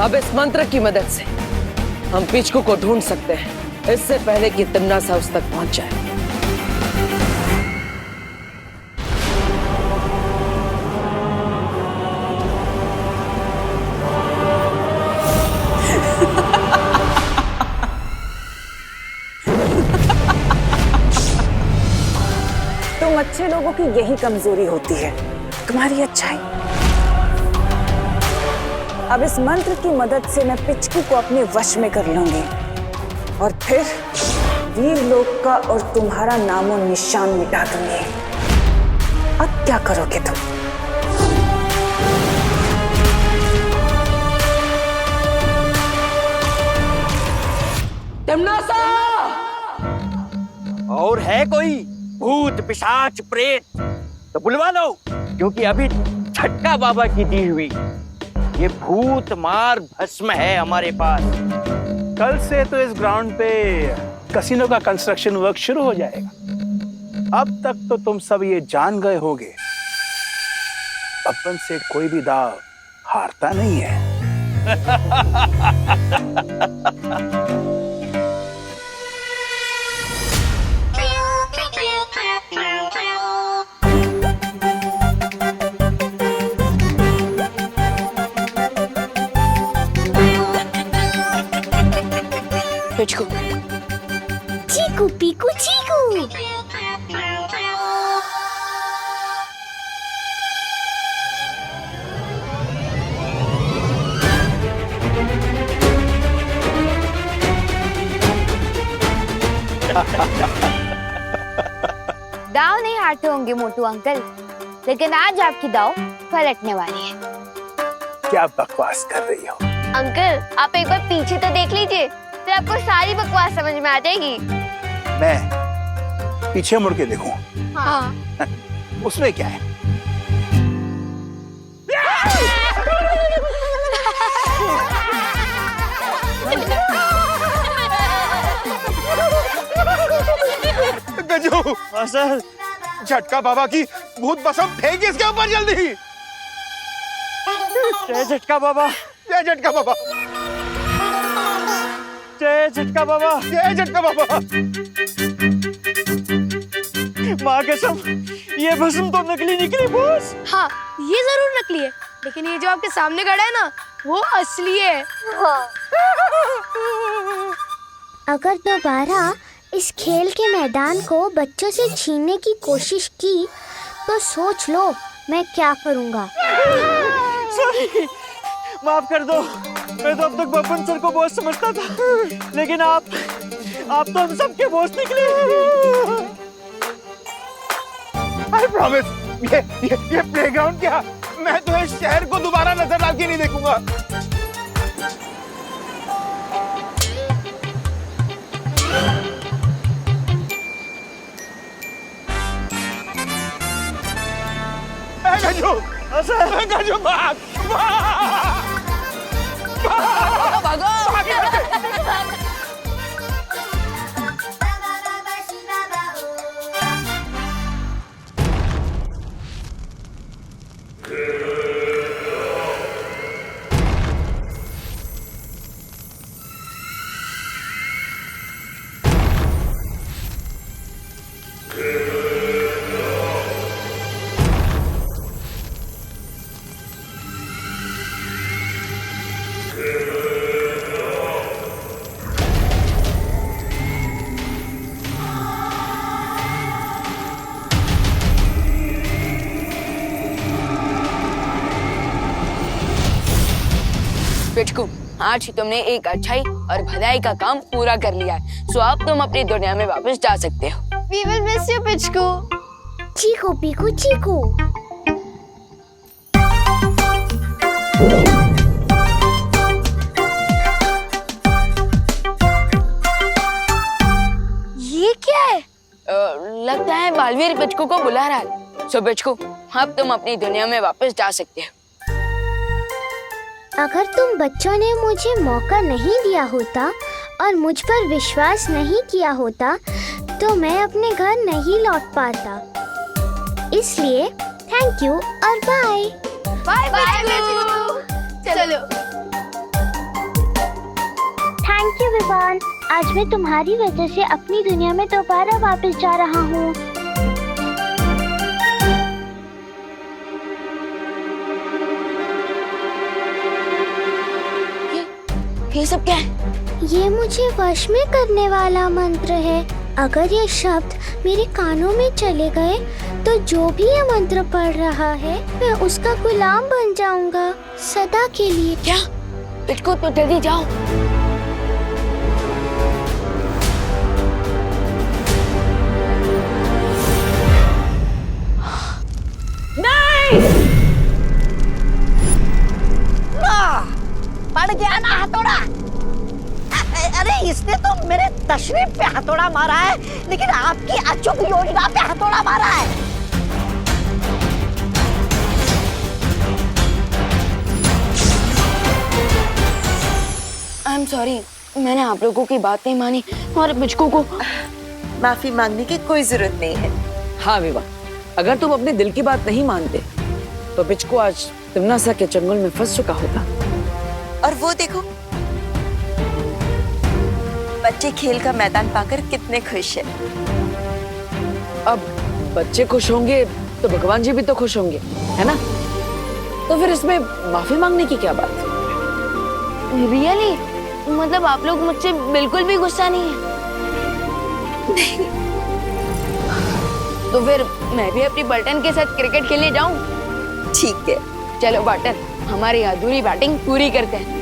अब इस मंत्र की मदद से हम पिचकू को ढूंढ सकते हैं, इससे पहले कि तिमनासा उस तक पहुंच जाए। तुम अच्छे लोगों की यही कमजोरी होती है, तुम्हारी अच्छाई। अब इस मंत्र की मदद से मैं पिचकू को अपने वश में कर लूंगी और फिर वीर लोक का और तुम्हारा नामो निशान मिटा दूंगी। अब क्या करोगे तुम? तिमनासा! और है कोई भूत पिशाच प्रेत तो बुलवा लो, क्योंकि अभी छटका बाबा की दी हुई ये भूत मार भस्म है हमारे पास। कल से तो इस ग्राउंड पे कसिनो का कंस्ट्रक्शन वर्क शुरू हो जाएगा। अब तक तो तुम सब ये जान गए होगे, बब्बन से कोई भी दाव हारता नहीं है। पिचकू, चीकू पीकू चीकू। दाव नहीं हारते होंगे मोटू अंकल, लेकिन आज आपकी दाव पलटने वाली है। क्या बकवास कर रही हो? अंकल, आप एक बार पीछे तो देख लीजिए, फिर आपको सारी बकवास समझ में आ जाएगी। मैं पीछे मुड़ के देखूं? हाँ। उसमें क्या है? गजू, सर, झटका बाबा की भूत भस्म फेंक इसके ऊपर जल्दी। जय झटका बाबा, जय झटका बाबा, जय झटका बाबा, जय झटका बाबा। माँ कसम, ये भस्म तो नकली निकली बॉस। हाँ, ये जरूर नकली है, लेकिन ये जो आपके सामने खड़ा है ना, वो असली है। अगर दोबारा इस खेल के मैदान को बच्चों से छीनने की कोशिश की तो सोच लो मैं क्या करूँगा। सॉरी, माफ कर दो। मैं तो अब तक बब्बन सर को बॉस समझता था, लेकिन आप तो हम सबके बॉस निकले। I promise, ये प्लेग्राउंड क्या, मैं तो इस शहर को दोबारा नजर डाल के नहीं देखूंगा। गजू, भाग, पिचकू, आज तुमने एक अच्छाई और भलाई का काम पूरा कर लिया है, सो अब तुम अपनी दुनिया में वापस जा सकते हो। We will miss you, पिचकू। चीकू पीकू चीकू। ये क्या है? लगता है बालवीर पिचकू को बुला रहा है। सो पिचकू, अब तुम अपनी दुनिया में वापस जा सकते हो। अगर तुम बच्चों ने मुझे मौका नहीं दिया होता और मुझ पर विश्वास नहीं किया होता तो मैं अपने घर नहीं लौट पाता। इसलिए थैंक यू और बाय। Bye bye Pichku. चलो। थैंक यू विवान, आज मैं तुम्हारी वजह से अपनी दुनिया में दोबारा वापस जा रहा हूँ। ये सब क्या है? ये मुझे वश में करने वाला मंत्र है। अगर ये शब्द मेरे कानों में चले गए तो जो भी ये मंत्र पढ़ रहा है मैं उसका गुलाम बन जाऊंगा सदा के लिए। क्या? पिचकू तो जल्दी जाओ। पड़ गया ना हथौड़ा। अरे इसने तो मेरे तशरीफ पे हथौड़ा मारा है, लेकिन आपकी अचूक योजना पे हथौड़ा मारा है। आई एम सॉरी, मैंने आप लोगों की बात नहीं मानी और पिचकू को माफी मांगने की कोई जरूरत नहीं है। हाँ विवा, अगर तुम अपने दिल की बात नहीं मानते तो पिचकू आज तिमनासा के चंगुल में फंस चुका होता। और वो देखो, बच्चे खेल का मैदान पाकर कितने खुश हैं। अब बच्चे खुश होंगे तो भगवान जी भी तो खुश होंगे, है ना? तो फिर इसमें माफी मांगने की क्या बात? रियली? मतलब आप लोग मुझसे बिल्कुल भी गुस्सा नहीं है? तो फिर मैं भी अपनी बल्टन के साथ क्रिकेट खेलने जाऊं? ठीक है, चलो बल्टन, हमारी अधूरी बैटिंग पूरी करते हैं।